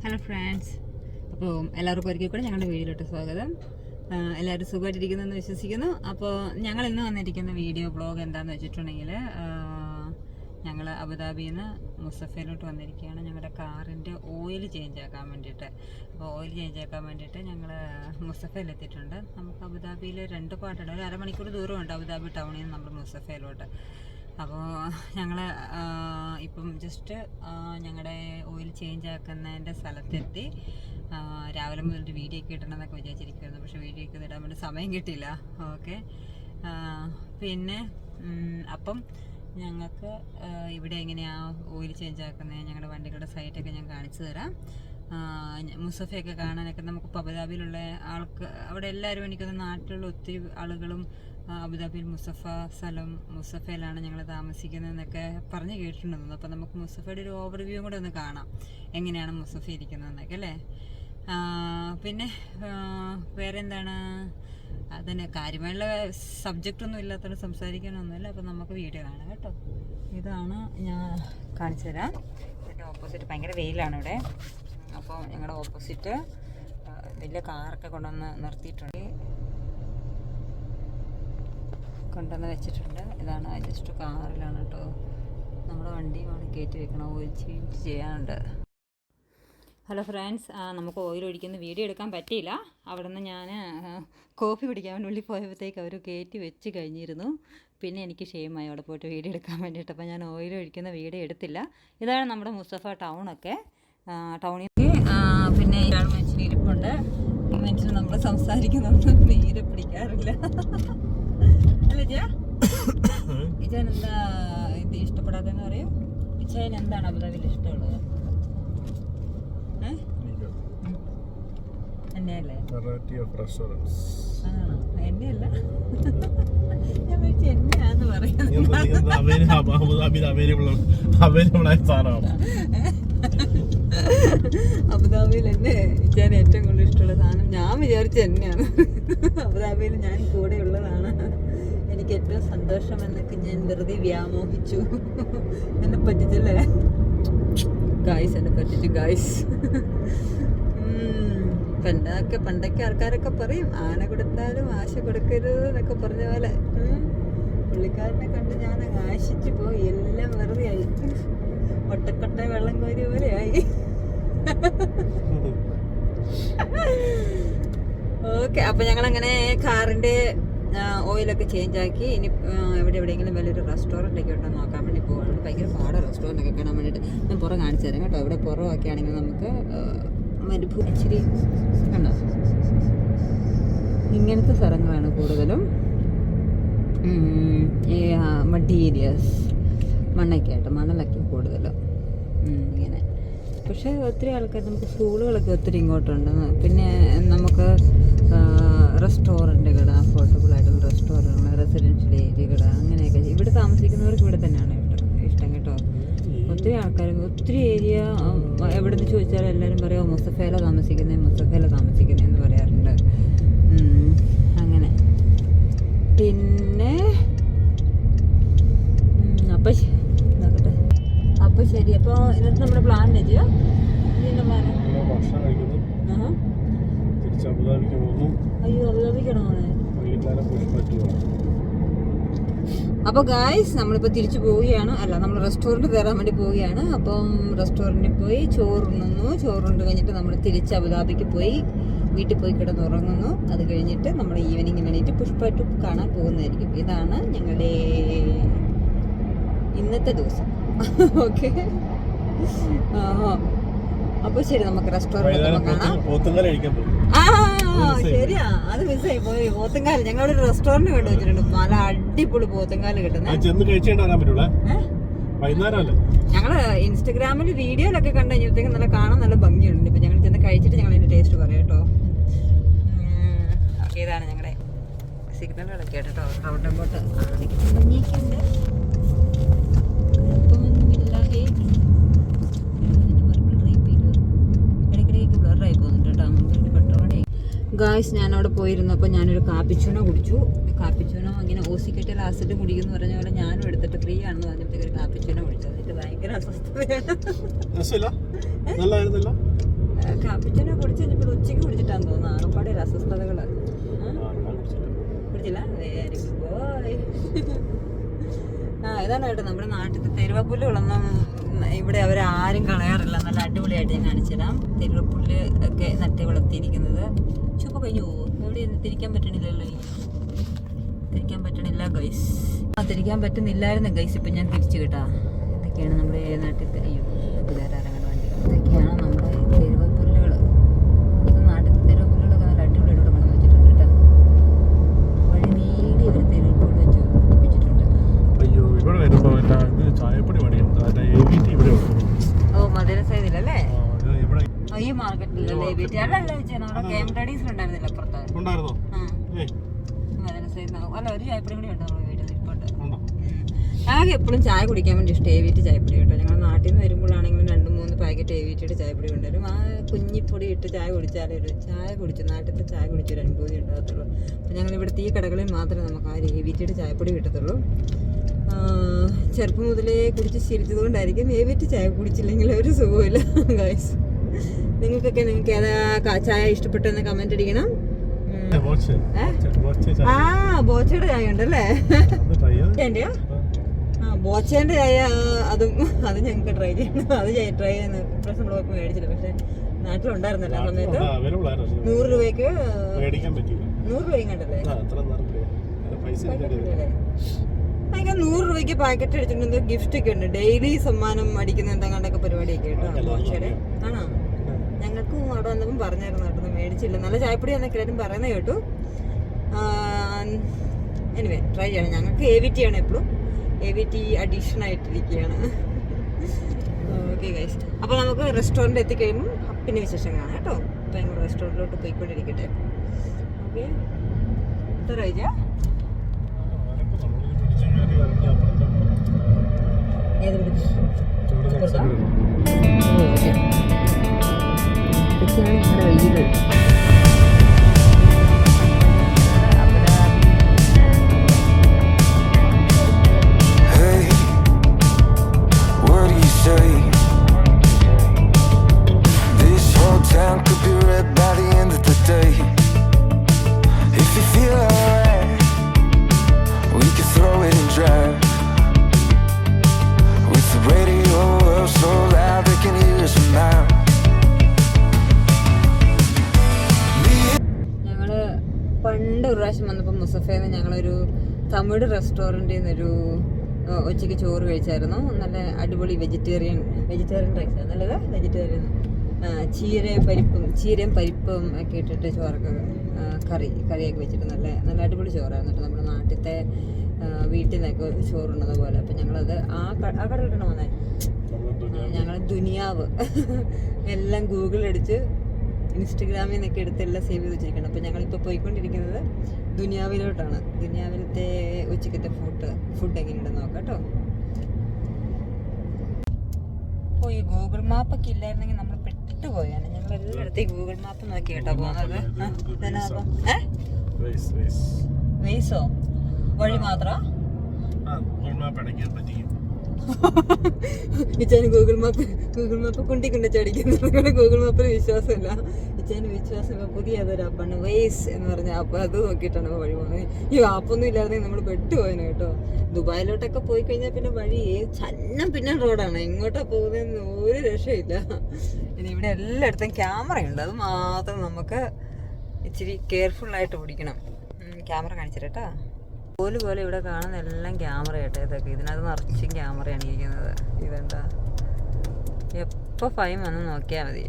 Hello friends, അപ്പോൾ എല്ലാവർക്കും ഒരിക്കൽ കൂടെ ഞങ്ങളുടെ വീഡിയോയിലോട്ട് സ്വാഗതം. എല്ലാവരും സുഖമായിട്ടിരിക്കുന്നതെന്ന് വിശ്വസിക്കുന്നു. അപ്പോൾ ഞങ്ങൾ ഇന്ന് വന്നിരിക്കുന്ന വീഡിയോ ബ്ലോഗ് എന്താണെന്ന് വെച്ചിട്ടുണ്ടെങ്കിൽ, ഞങ്ങൾ അബുദാബിയിൽ നിന്ന് മുസഫയിലോട്ട് വന്നിരിക്കുകയാണ് ഞങ്ങളുടെ കാറിൻ്റെ ഓയിൽ ചേഞ്ച് ആക്കാൻ വേണ്ടിയിട്ട്. അപ്പോൾ ഓയിൽ ചേഞ്ച് ആക്കാൻ വേണ്ടിയിട്ട് ഞങ്ങൾ മുസഫയിലെത്തിയിട്ടുണ്ട്. നമുക്ക് അബുദാബിയിൽ 2 പാട്ടുണ്ട്, ഒരു അരമണിക്കൂർ ദൂരമുണ്ട് അബുദാബി ടൗണിൽ നിന്ന് നമ്മൾ മുസഫയിലോട്ട്. അപ്പോൾ ഞങ്ങൾ ഇപ്പം ജസ്റ്റ് ഞങ്ങളുടെ ഓയിൽ ചേഞ്ച് ആക്കുന്നതിൻ്റെ സ്ഥലത്തെത്തി. രാവിലെ മുതൽ വീഡിയോ ഒക്കെ ഇടണമെന്നൊക്കെ വിചാരിച്ചിരിക്കുമായിരുന്നു, പക്ഷേ വീഡിയോ ഒക്കെ ഇടാൻ വേണ്ടി സമയം കിട്ടിയില്ല. ഓക്കെ, പിന്നെ അപ്പം ഞങ്ങൾക്ക് ഇവിടെ എങ്ങനെയാണ് ഓയിൽ ചേഞ്ച് ആക്കുന്നത്, ഞങ്ങളുടെ വണ്ടികളുടെ സൈറ്റൊക്കെ ഞാൻ കാണിച്ചു തരാം. മുസഫയൊക്കെ കാണാനൊക്കെ നമുക്കിപ്പോൾ അബുദാബിയിലുള്ള അവിടെ എല്ലാവരും എനിക്കൊന്ന് നാട്ടിലുള്ള ഒത്തിരി ആളുകളും അബുദാബിയിൽ മുസഫയിലാണ് ഞങ്ങൾ താമസിക്കുന്നതെന്നൊക്കെ പറഞ്ഞ് കേട്ടിട്ടുണ്ടെന്ന്. അപ്പോൾ നമുക്ക് മുസഫയുടെ ഒരു ഓവർവ്യൂ കൂടെ ഒന്ന് കാണാം, എങ്ങനെയാണ് മുസഫ ഇരിക്കുന്നതെന്നൊക്കെ അല്ലേ. പിന്നെ വേറെ എന്താണ്, അതിന് കാര്യമായുള്ള സബ്ജക്റ്റൊന്നും ഇല്ലാത്തതുകൊണ്ട് സംസാരിക്കാനൊന്നുമില്ല. അപ്പോൾ നമുക്ക് വീഡിയോ കാണാം കേട്ടോ. ഇതാണ് ഞാൻ കാണിച്ചു തരാം. ഇതിൻ്റെ ഓപ്പോസിറ്റ് ഭയങ്കര വെയിലാണ് ഇവിടെ. അപ്പോൾ ഞങ്ങളുടെ ഓപ്പോസിറ്റ് വലിയ കാറൊക്കെ കൊണ്ടുവന്ന് വെച്ചിട്ടുണ്ട്. ഇതാണ് ജസ്റ്റ് കാറിലാണ് കേട്ടോ. നമ്മുടെ വണ്ടിയുമാണ് കയറ്റി വെക്കണം, ഓയിൽ ചേഞ്ച് ചെയ്യാനുണ്ട്. ഹലോ ഫ്രണ്ട്സ്, നമുക്ക് ഓയിൽ ഒഴിക്കുന്ന വീഡിയോ എടുക്കാൻ പറ്റിയില്ല. അവിടെ നിന്ന് ഞാൻ കോഫി കുടിക്കാൻ വേണ്ടി പോയപ്പോഴത്തേക്ക് അവർ കയറ്റി വെച്ച് കഴിഞ്ഞിരുന്നു. പിന്നെ എനിക്ക് ഷെയിമായി അവിടെ പോയിട്ട് വീഡിയോ എടുക്കാൻ വേണ്ടിയിട്ട്. അപ്പോൾ ഞാൻ ഓയിൽ ഒഴിക്കുന്ന വീഡിയോ എടുത്തില്ല. ഇതാണ് നമ്മുടെ മുസഫ ടൗണൊക്കെ. ടൗണിൽ പിന്നെ ഇയാൾ മനുഷ്യന് ഇരിപ്പുണ്ട്. ഈ മനുഷ്യൻ നമ്മൾ സംസാരിക്കുന്നുണ്ട്, തീരെ പിടിക്കാറില്ല അല്ലേ ഇജാൻ? എന്താ ഇത് ഇഷ്ടപ്പെടാതെന്ന് പറയും? ഇജാൻ എന്താണ് അബുദാബിയിൽ ഇഷ്ടമുള്ളത്? എന്നെയല്ലേ? ആണോ? എന്നെയല്ല, ഞാൻ വിളിച്ച് എന്നെയാന്ന് പറയാം. അബുദാബിയിൽ എന്നെ ഇജാൻ ഏറ്റവും കൂടുതൽ ഇഷ്ടമുള്ള സാധനം ഞാൻ വിചാരിച്ച എന്നെയാണ്. അബുദാബിയിൽ ഞാൻ കൂടെ ഉള്ളതാണ് എനിക്ക് ഏറ്റവും സന്തോഷം എന്നൊക്കെ ഞാൻ വെറുതെ വ്യാമോഹിച്ചു. എന്നെ പറ്റിച്ചല്ലേ ഗായ്സ്, എന്നെ പറ്റിച്ചു ഗായ്സ്. പണ്ടൊക്കെ ആൾക്കാരൊക്കെ പറയും ആന കൊടുത്താലും ആശ കൊടുക്കരുത് എന്നൊക്കെ പറഞ്ഞ പോലെ പുള്ളിക്കാരനെ കണ്ട് ഞാൻ ആശിച്ചു പോയി. എല്ലാം വെറുതെ ആയി, ഒട്ടക്കൊട്ട വെള്ളം കോരി പോലെ ആയി. ഓക്കെ, അപ്പൊ ഞങ്ങളങ്ങനെ കാറിന്റെ ഓയിലൊക്കെ ചേഞ്ച് ആക്കി. ഇനി എവിടെയെങ്കിലും വലിയൊരു റെസ്റ്റോറൻ്റ് ഒക്കെ ഉണ്ടോ നോക്കാൻ വേണ്ടി പോവാണ്. ഭയങ്കര പാടാണ് റെസ്റ്റോറൻ്റ് ഒക്കെ കാണാൻ വേണ്ടിയിട്ട്. ഞാൻ പുറം കാണിച്ചു തരാം കേട്ടോ. ഇവിടെ പുറമൊക്കെ ആണെങ്കിൽ നമുക്ക് മരുഭൂമി ഇച്ചിരി കണ്ടോ, ഇങ്ങനത്തെ സ്ഥലങ്ങളാണ് കൂടുതലും. ഈ മഡ് ഏരിയാസ്, മണ്ണൊക്കെ ആയിട്ട് മണലൊക്കെ കൂടുതലും ഇങ്ങനെ. പക്ഷേ ഒത്തിരി ആൾക്കാർ, നമുക്ക് സ്കൂളുകളൊക്കെ ഒത്തിരി ഇങ്ങോട്ടുണ്ട്. പിന്നെ നമുക്ക് റെസ്റ്റോറൻറ്റുകൾ, അഫോർഡബിൾ ആയിട്ടുള്ള റെസ്റ്റോറൻറ്റുകൾ, റെസിഡൻഷ്യൽ ഏരിയകൾ, അങ്ങനെയൊക്കെ. ഇവിടെ താമസിക്കുന്നവർക്ക് ഇവിടെ തന്നെയാണ് ഇഷ്ടം കേട്ടോ. ഒത്തിരി ആൾക്കാർ, ഒത്തിരി ഏരിയ എവിടെ നിന്ന് ചോദിച്ചാലും എല്ലാവരും പറയും മുസഫയില താമസിക്കുന്നതെന്ന് പറയാറുണ്ട്. അങ്ങനെ. പിന്നെ അപ്പോൾ ശരി. അപ്പോൾ ഇന്നത്തെ നമ്മുടെ പ്ലാൻ ചെയ്യാ അയ്യോ അബുദാബിക്കാണോ? അപ്പോൾ ഗായ്സ്, നമ്മളിപ്പോൾ തിരിച്ചു പോവുകയാണ്. നമ്മൾ റെസ്റ്റോറൻറ്റ് കയറാൻ വേണ്ടി പോവുകയാണ്. അപ്പം റെസ്റ്റോറൻറ്റിൽ പോയി ചോറുണ്ട് കഴിഞ്ഞിട്ട് നമ്മൾ തിരിച്ച് അബുദാബിക്ക് പോയി വീട്ടിൽ പോയി കിടന്നുറങ്ങുന്നു. അത് കഴിഞ്ഞിട്ട് നമ്മൾ ഈവനിങ് വേണ്ടിയിട്ട് പുഷ്പ 2 കാണാൻ പോകുന്നതായിരിക്കും. ഇതാണ് ഞങ്ങളുടെ ഇന്നത്തെ ദിവസം. ഓക്കെ, അപ്പോൾ ശരി, നമുക്ക് റെസ്റ്റോറൻറ്റ് കാണാം. ശരിയാ, അത് മിസ്സായി പോയി. പോത്തുംകാല് ഞങ്ങളൊരു റെസ്റ്റോറൻറ്റ് കണ്ടു വെച്ചിട്ടുണ്ട്, നല്ല അടിപൊളി പോത്തുംകാല് കിട്ടുന്നത്. ഞങ്ങള് ഇൻസ്റ്റഗ്രാമിൽ വീഡിയോയിലൊക്കെ കണ്ടു കഴിഞ്ഞപ്പോഴത്തേക്കും നല്ല കാണാൻ നല്ല ഭംഗിയുണ്ട്. ഇപ്പൊ ഞങ്ങൾ ചെന്ന് കഴിച്ചിട്ട് ഞങ്ങൾ അതിന്റെ ടേസ്റ്റ് പറയാം കേട്ടോ. ഓക്കെ, ഇതാണ് ഞങ്ങളുടെ സിഗ്നലുകളൊക്കെ കേട്ടോ. Round boat ഭംഗിയൊക്കെയുണ്ട്. ഗായ്സ്, ഞാനവിടെ പോയിരുന്നപ്പോൾ ഞാനൊരു കാപ്പിച്ചൂണ കുടിച്ചു. കാപ്പിച്ചൂണ ഇങ്ങനെ ഓസിക്കട്ടി ആസിഡ് കുടിക്കുന്നു പറഞ്ഞ പോലെ ഞാനും എടുത്തിട്ട് ഫ്രീ ആണെന്ന് പറഞ്ഞപ്പോഴത്തേക്ക് ഒരു കാപ്പിച്ചൂണ കുടിച്ചു. എന്നിട്ട് ഭയങ്കര അസ്വസ്ഥതയാണ്. കാപ്പിച്ചനെ കുടിച്ച് കഴിഞ്ഞപ്പോൾ ഉച്ചയ്ക്ക് കുടിച്ചിട്ടാന്ന് തോന്നുന്നു. ആകപ്പാടെ ഒരു അസ്വസ്ഥതകള് കുടിച്ചില്ല. Very good boy. ഇതാണ് കേട്ടോ നമ്മുടെ നാട്ടിലത്തെ തെരുവപ്പുല്ലുകളൊന്നും ഇവിടെ അവരാരും കളയാറില്ല. നല്ല അടിപൊളിയായിട്ട് ഞാൻ കാണിച്ചുതരാം. തെരുവപ്പുല്ല് ഒക്കെ നട്ടി വളർത്തിയിരിക്കുന്നത്. ചുപ്പ കഴിഞ്ഞു പോകും. എവിടെ തിരിക്കാൻ പറ്റണില്ലല്ലോ. തിരിക്കാൻ പറ്റണില്ല ഗൈസ്. തിരിക്കാൻ പറ്റുന്നില്ലായിരുന്നു ഗൈസ്. ഇപ്പം ഞാൻ തിരിച്ചു കേട്ടാ. ഇതൊക്കെയാണ് നമ്മുടെ നാട്ടിലത്തെ ഇതാരങ്ങനെ വണ്ടി. ഇതൊക്കെയാണ് നമ്മുടെ തെരുവപ്പുല്ലുകൾ. നാട്ടിലത്തെ തെരുവപ്പുല്ലുകളൊക്കെ നല്ല അടിപൊളിയായിട്ട് കൊണ്ടു വെച്ചിട്ടുണ്ട് കേട്ടോ. വഴി നീടി ഒരു തെരുവപ്പുല്ല് വെച്ച് വെച്ചിട്ടുണ്ട്. ഓ മധുര സൈഡിലല്ലേ? ഈ മാർക്കറ്റിലല്ലേ വീട്ടിൽ അല്ലല്ലോ നമ്മുടെ കേംഡീസിൽ ഉണ്ടായിരുന്നില്ല അപ്പുറത്ത്. മധുര സൈഡ് അല്ല ഒരു ചായപ്പൊടി കൂടി ഉണ്ട് നമ്മുടെ വീട്ടിൽ ഇപ്പോട്ട്. ഞങ്ങൾക്ക് എപ്പോഴും ചായ കുടിക്കാൻ വേണ്ടി ഇഷ്ടം ഏവിറ്റ് ചായപ്പൊടി കേട്ടോ. ഞങ്ങൾ നാട്ടിൽ നിന്ന് വരുമ്പോഴാണെങ്കിലും 2-3 പാക്കറ്റ് ഏവിറ്റിയുടെ ചായപ്പൊടി കൊണ്ടുവരും. ആ കുഞ്ഞിപ്പൊടി ഇട്ട് ചായ കുടിച്ചാലേ ഒരു ചായ കുടിച്ചു നാട്ടിലത്തെ ചായ കുടിച്ചൊരു അനുഭൂതി ഉണ്ടാകത്തുള്ളൂ. അപ്പം ഞങ്ങൾ ഇവിടുത്തെ ഈ കടകളിൽ മാത്രമേ നമുക്ക് ആ ഏവിറ്റിയുടെ ചായപ്പൊടി കിട്ടത്തുള്ളൂ. ചെറുപ്പം മുതലേ കുടിച്ച് ശീലിച്ചത് കൊണ്ടായിരിക്കും ഏവിറ്റ് ചായ കുടിച്ചില്ലെങ്കിൽ ഒരു സുഖമില്ല ഗൈസ്. നിങ്ങൾക്ക് ഏതാ ചായ ഇഷ്ടപ്പെട്ടെന്ന് കമന്റ് അടിക്കണം. ബോച്ചയുടെ ചായ ഉണ്ടല്ലേ? എന്റെയോ? ബോച്ചേന്റെ ചായ അത് ഞങ്ങൾക്ക് ട്രൈ ചെയ്യണം. അത് ട്രൈ ചെയ്യുന്ന ഇപ്രാവശ്യം നമ്മൾ പോയപ്പോൾ മേടിച്ചില്ല. പക്ഷെ നാട്ടിലുണ്ടായിരുന്നല്ലോ ആ സമയത്ത്. 100 രൂപയ്ക്ക് 100 രൂപയും കണ്ടല്ലേ? എനിക്ക് 100 രൂപയ്ക്ക് പാക്കറ്റ് അടിച്ചിട്ടുണ്ട്. ഗിഫ്റ്റ് ഒക്കെ ഉണ്ട്. ഡെയിലി സമ്മാനം അടിക്കുന്ന എന്തെങ്കിലൊക്കെ പരിപാടിയൊക്കെ കേട്ടോ ബോച്ചയുടെ. ആണോ? ഞങ്ങൾക്കും അവിടെ വന്നപ്പം പറഞ്ഞായിരുന്നു കേട്ടോ. മേടിച്ചില്ല. നല്ല ചായപ്പൊടി എന്നൊക്കെ എല്ലാവരും പറയുന്നത് കേട്ടു. എനിവേ ട്രൈ ചെയ്യണം. ഞങ്ങൾക്ക് AVT ആണ് എപ്പോഴും. AVT അഡീഷൻ ആയിട്ടിരിക്കുകയാണ്. Okay guys. അപ്പോൾ നമുക്ക് റെസ്റ്റോറൻറ്റ് എത്തിക്കഴിയുമ്പോൾ പിന്നെ വിശേഷം കാണാം കേട്ടോ. അപ്പോൾ ഞങ്ങൾ റെസ്റ്റോറൻറ്റിലോട്ട് പോയിക്കൊണ്ടിരിക്കട്ടെ. ഓക്കെ ട്രൈ ചെയ്യാം. ഏത് വൈകിട്ട് പണ്ട് ഒരു പ്രാവശ്യം വന്നപ്പോൾ മുസഫേന്ന് ഞങ്ങളൊരു തമിഴ് റെസ്റ്റോറൻറ്റിൽ നിന്നൊരു ഉച്ചയ്ക്ക് ചോറ് കഴിച്ചായിരുന്നു. നല്ല അടിപൊളി വെജിറ്റേറിയൻ റൈസ് നല്ലത്. വെജിറ്റേറിയൻ ചീരയും പരിപ്പും ഒക്കെ ഇട്ടിട്ട് ചോറൊക്കെ കറിയൊക്കെ വെച്ചിട്ട് നല്ല അടിപൊളി ചോറായിരുന്നു കേട്ടോ. നമ്മുടെ നാട്ടിലത്തെ വീട്ടിൽ നിന്നൊക്കെ ചോറുണ്ടത് പോലെ. അപ്പം ഞങ്ങളത് ആ കടയിട്ടാണ് വന്നത്. ഞങ്ങൾ ദുനിയാവ് എല്ലാം ഗൂഗിളടിച്ച് ഇൻസ്റ്റഗ്രാമിൽ നിന്നൊക്കെ എടുത്തെല്ലാം സേവ് ചെയ്ത് വെച്ചിരിക്കണം. അപ്പോൾ ഞങ്ങളിപ്പോൾ പോയിക്കൊണ്ടിരിക്കുന്നത് ദുനിയാവിലോട്ടാണ്. ദുനിയാവിലത്തെ ഉച്ചക്കത്തെ ഫുഡ് എങ്ങനെയുണ്ടെന്ന് നോക്കാം കേട്ടോ. അപ്പോൾ ഈ ഗൂഗിൾ മാപ്പൊക്കെ ഇല്ലായിരുന്നെങ്കിൽ നമ്മൾ പെട്ടുപോയാണ്. ഞങ്ങൾ എല്ലായിടത്തും ഗൂഗിൾ മാപ്പ് നോക്കി കേട്ടോ പോകുന്നത്. വെയ്സോ വഴി മാത്രം ഇച്ചാന് ഗൂഗിൾ മാപ്പ് കുണ്ടി ചടിക്കുന്നത്. ഗൂഗിൾ മാപ്പിന് വിശ്വാസമില്ല. ഇച്ചാന് വിശ്വാസമില്ല. പുതിയ ഏതൊരു ആപ്പാണ് വെയ്സ് എന്ന് പറഞ്ഞ ആപ്പ്. അത് നോക്കിയിട്ടാണ് വഴി പോകുന്നത്. ഈ ആപ്പൊന്നും ഇല്ലായിരുന്നെങ്കിൽ നമ്മൾ പെട്ടുപോയന് കേട്ടോ. ദുബായിലോട്ടൊക്കെ പോയി കഴിഞ്ഞാൽ പിന്നെ വഴി പിന്നെ റോഡാണ്. എങ്ങോട്ടാ പോകുന്നതെന്ന് ഒരു രക്ഷയില്ല. ഇനി ഇവിടെ എല്ലായിടത്തും ക്യാമറയുണ്ട്. അത് മാത്രം നമുക്ക് ഇച്ചിരി കെയർഫുള്ളായിട്ട് ഓടിക്കണം. ക്യാമറ കാണിച്ചിട്ടാ. പോലെ ഇവിടെ കാണുന്ന എല്ലാം ക്യാമറ കേട്ടോ. ഇതൊക്കെ ഇതിനകത്ത് നിറച്ചും ക്യാമറയാണ് ഇരിക്കുന്നത്. ഇതെന്താ എപ്പോൾ ഫൈൻ വന്ന് നോക്കിയാൽ മതി.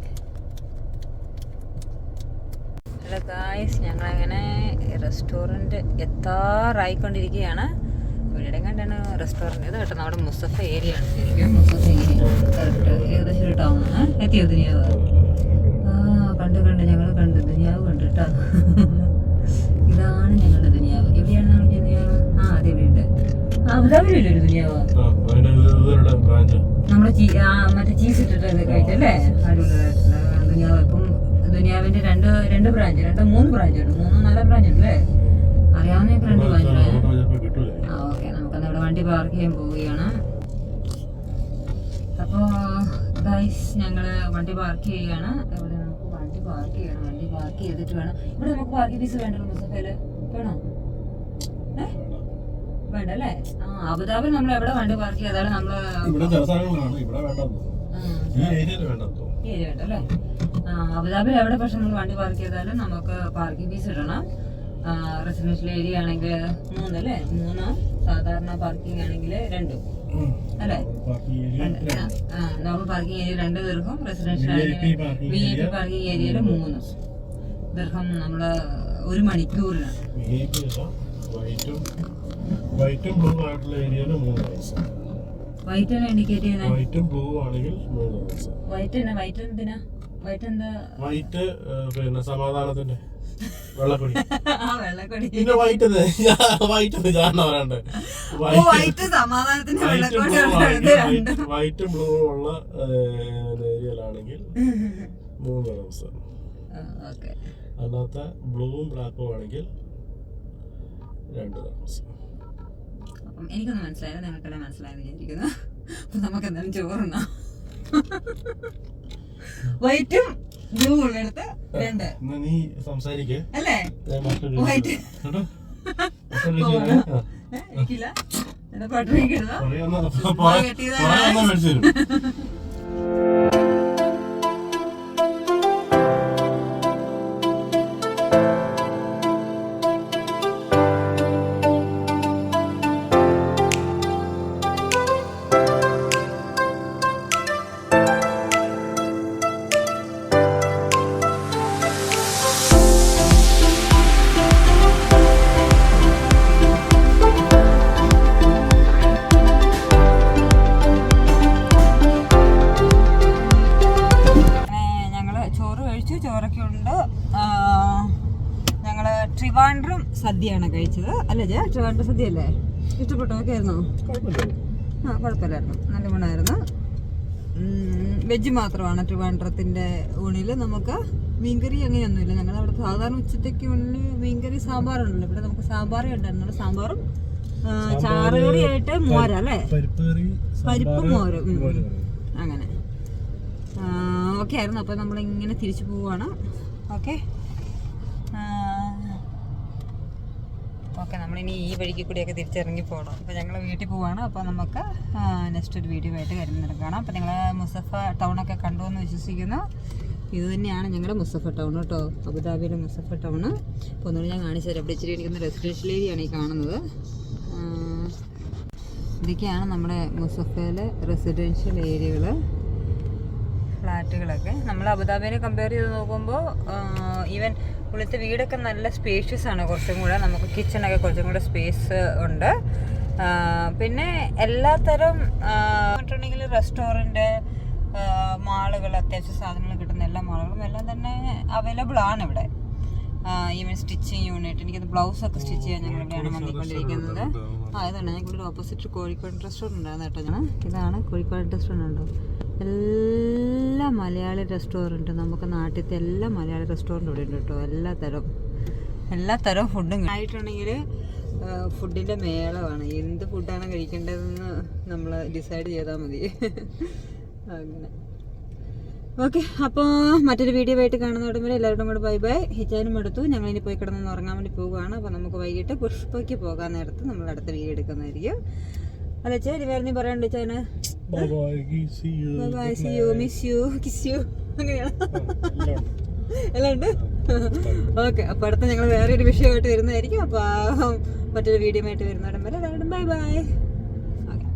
ഹലോ ഗായ്സ്, ഞങ്ങളങ്ങനെ റെസ്റ്റോറൻറ്റ് എത്താറായിക്കൊണ്ടിരിക്കുകയാണ്. ഇവിടെ കണ്ടാണ് റെസ്റ്റോറൻറ്റ്. ഇത് കേട്ടോ നമ്മുടെ മുസഫ ഏരിയ ആണ്. ശരിക്കും മുസഫ ഏരിയ കറക്റ്റ് ഏകദേശം ഒരു ടൗൺ എത്തിയോ? ദുനിയാവ് കണ്ട് ഞങ്ങൾ കണ്ടു. ദുനിയാവ് കണ്ടു കേട്ടോ. ഇതാണ് ഞങ്ങളുടെ ദുനിയാവ്. എവിടെയാണ് നമ്മുടെ ദുനിയാവ്? അതെ ഇവിടെ ഉണ്ട്. അബുദാബിയിലല്ലേ ഒരു ദുനിയാവ്? നമ്മുടെ മറ്റേ ചീസ് ഇട്ടിട്ട് കഴിച്ചല്ലേ? അടിപൊളിയായിട്ടുള്ള ദുനിയാവ്. ഇപ്പം ദുനിയാവിന്റെ രണ്ട് ബ്രാഞ്ച് 3 ബ്രാഞ്ച് ഉണ്ട്. 3 നല്ല ബ്രാഞ്ച് ഉണ്ട് അല്ലേ? അറിയാവുന്ന 2 ബ്രാഞ്ച്. ഓക്കെ, നമുക്കന്ന് ഇവിടെ വണ്ടി പാർക്ക് ചെയ്യാൻ പോവുകയാണ്. അപ്പോൾ ഗൈസ് ഞങ്ങൾ വണ്ടി പാർക്ക് ചെയ്യുകയാണ്. ഇവിടെ നമുക്ക് പാർക്ക് ചെയ്യണം. വണ്ടി പാർക്ക് ചെയ്തിട്ട് വേണം. ഇവിടെ നമുക്ക് പാർക്കിംഗ് ഫീസ് വേണ്ടല്ലോ മുസഫയില്? വേണോ? വേണ്ട അല്ലേ? അബുദാബിയിൽ നമ്മൾ എവിടെ വണ്ടി പാർക്ക് ചെയ്താലും നമ്മള് ഈ ഏരിയ വേണ്ടല്ലേ? അബുദാബിയിൽ എവിടെ പക്ഷെ നമ്മൾ വണ്ടി പാർക്ക് ചെയ്താലും നമുക്ക് പാർക്കിംഗ് ഫീസ് ഇടണം. റെസിഡൻഷ്യൽ ഏരിയ ആണെങ്കിൽ 3 അല്ലേ? 3. സാധാരണ പാർക്കിംഗ് ആണെങ്കിൽ 2 അല്ലേ? നോർമൽ പാർക്കിംഗ് ഏരിയ 2 ദീർഘം, റെസിഡൻഷ്യൽ ആണെങ്കിൽ VIP പാർക്കിംഗ് ഏരിയയിൽ 3 ദീർഘം. നമ്മള് 1 മണിക്കൂറിലാണ്. വൈറ്റും ബ്ലൂ ആയിട്ടുള്ള ഏരിയയിൽ 3 പൈസ. വൈറ്റ് ആണ് ഇൻഡിക്കേറ്റ് ചെയ്യുന്നത്. വൈറ്റും ബ്ലൂ ആണെങ്കിൽ 3 പൈസ. വൈറ്റ് എന്തിനാ? വൈറ്റ് എന്താ? വൈറ്റ് പിന്നെ സമാധാനത്തിന്റെ വെള്ളക്കൊടി. വെള്ളക്കൊടി. പിന്നെ വൈറ്റ് കാരണം വരണ്ട്. വൈറ്റ് സമാധാനത്തിന്റെ വൈറ്റും ബ്ലൂ ഉള്ള ഏരിയയിലാണെങ്കിൽ 3 പൈസ. അല്ലാത്ത ബ്ലൂവും ബ്ലാക്കും ആണെങ്കിൽ 2 പൈസ. എനിക്കൊന്നും മനസ്സിലായില്ല, നിങ്ങൾക്കെല്ലാം മനസ്സിലായെന്ന് വിചാരിക്കുന്നു. അപ്പൊ നമുക്ക് എന്തായാലും ചോറുണ്ണാം. വൈറ്റും ബ്ലൂ ഉള്ളടുത്ത് 2. നീ സംസാരിക്കേ അല്ലേ? വൈറ്റ് എനിക്കില്ല. എന്താ പട്ടിണിക്കിടുക? ചോറൊക്കെ ഉണ്ട്. ഞങ്ങള് ട്രിവാൻഡ്രം സദ്യയാണ് കഴിച്ചത് അല്ലേ? ട്രിവാൻഡ്രം സദ്യ അല്ലേ? ഇഷ്ടപ്പെട്ടോ? ഒക്കെ ആയിരുന്നോ? കുഴപ്പമില്ലായിരുന്നു, നല്ല ഗുണമായിരുന്നു. വെജ് മാത്രമാണ് ട്രിവാൻഡ്രത്തിന്റെ ഊണില്. നമുക്ക് മീൻകറി അങ്ങനെയൊന്നുമില്ല. ഞങ്ങളവിടെ സാധാരണ ഉച്ചത്തേക്ക് ഊണില് മീൻകറി സാമ്പാറുണ്ടല്ലോ. ഇവിടെ നമുക്ക് സാമ്പാറേ ഉണ്ടായിരുന്നുള്ളൂ. സാമ്പാറും ചാറുകറിയായിട്ട് മോരല്ലേ? പരിപ്പും മോരും അങ്ങനെ ഓക്കെ ആയിരുന്നു. അപ്പോൾ നമ്മളിങ്ങനെ തിരിച്ചു പോവുകയാണ്. ഓക്കെ നമ്മളിനി ഈ വഴിക്ക് കൂടിയൊക്കെ തിരിച്ചിറങ്ങി പോകണം. അപ്പോൾ ഞങ്ങൾ വീട്ടിൽ പോവുകയാണ്. അപ്പോൾ നമുക്ക് നെക്സ്റ്റ് ഒരു വീഡിയോ ആയിട്ട് വരുന്നതാണ്. അപ്പോൾ നിങ്ങൾ മുസഫ ടൗണൊക്കെ കണ്ടു എന്ന് വിശ്വസിക്കുന്നു. ഇത് തന്നെയാണ് ഞങ്ങളുടെ മുസഫ ടൗൺ കേട്ടോ, അബുദാബിയിലെ മുസഫ ടൗണ്. അപ്പോൾ ഒന്നുകൂടി ഞാൻ കാണിച്ചു തരാം. ഇവിടെ ഇച്ചിരി ഇരിക്കുന്ന റെസിഡൻഷ്യൽ ഏരിയയാണ് ഈ കാണുന്നത്. ഇതൊക്കെയാണ് നമ്മുടെ മുസഫയിലെ റെസിഡൻഷ്യൽ ഏരിയകൾ, ഫ്ലാറ്റുകളൊക്കെ. നമ്മൾ അബുദാബിനെ കമ്പയർ ചെയ്ത് നോക്കുമ്പോൾ ഈവൻ ഉള്ളിലത്തെ വീടൊക്കെ നല്ല സ്പേഷ്യസ് ആണ്. കുറച്ചും കൂടെ നമുക്ക് കിച്ചണൊക്കെ കുറച്ചും കൂടെ സ്പേസ് ഉണ്ട്. പിന്നെ എല്ലാത്തരം പറഞ്ഞിട്ടുണ്ടെങ്കിൽ റെസ്റ്റോറൻറ്റ്, മാളുകൾ, അത്യാവശ്യ സാധനങ്ങൾ കിട്ടുന്ന എല്ലാ മാളുകളും എല്ലാം തന്നെ അവൈലബിൾ ആണ് ഇവിടെ. ഈവൻ സ്റ്റിച്ചിങ് യൂണിറ്റ്, എനിക്കത് ബ്ലൗസൊക്കെ സ്റ്റിച്ച് ചെയ്യാൻ ഞങ്ങൾ ഇവിടെയാണ് വന്നിക്കൊണ്ടിരിക്കുന്നത്. ഇതാണ് ഞങ്ങൾക്ക് ഇവിടെ ഓപ്പോസിറ്റ് കോഴിക്കോട് റെസ്റ്റോറൻറ്റ് ഉണ്ടായിരുന്നു കേട്ടോ. ഇതാണ് കോഴിക്കോട് റെസ്റ്റോറൻറ്റ് ഉണ്ടോ? എല്ലാ മലയാളി റെസ്റ്റോറൻറ്റ്, നമുക്ക് നാട്ടിലത്തെ എല്ലാ മലയാളി റെസ്റ്റോറൻറ്റും ഇവിടെ ഉണ്ട് കേട്ടോ. എല്ലാത്തരം ഫുഡും ആയിട്ടുണ്ടെങ്കിൽ ഫുഡിൻ്റെ മേളമാണ്. എന്ത് ഫുഡാണ് കഴിക്കേണ്ടതെന്ന് നമ്മൾ ഡിസൈഡ് ചെയ്താൽ മതി. അങ്ങനെ ഓക്കെ. അപ്പോൾ മറ്റൊരു വീഡിയോ ആയിട്ട് കാണുന്നതോടെ വരെ എല്ലാവരോടും കൂടെ ബൈ ബൈ. ഹിജാനും എടുത്തു. ഞങ്ങളിനി പോയി കിടന്നൊന്ന് ഉറങ്ങാൻ വേണ്ടി പോവുകയാണ്. അപ്പോൾ നമുക്ക് വൈകിട്ട് പുഷ്പയ്ക്ക് പോകാൻ നേരത്ത് നമ്മൾ അടുത്ത വീഡിയോ എടുക്കുന്നതായിരിക്കും. അല്ല ചേച്ചി വേറെ നീ പറയാണ്ട് ചേന് അങ്ങനെയാണ് എല്ലാം ഉണ്ട്. ഓക്കെ. അപ്പോൾ അടുത്ത ഞങ്ങൾ വേറെ ഒരു വിഷയമായിട്ട് വരുന്നതായിരിക്കും. അപ്പോൾ മറ്റൊരു വീഡിയോ ആയിട്ട് വരുന്നതോടെ വരെ എല്ലാവരോടും ബൈ ബൈ. ഓക്കെ.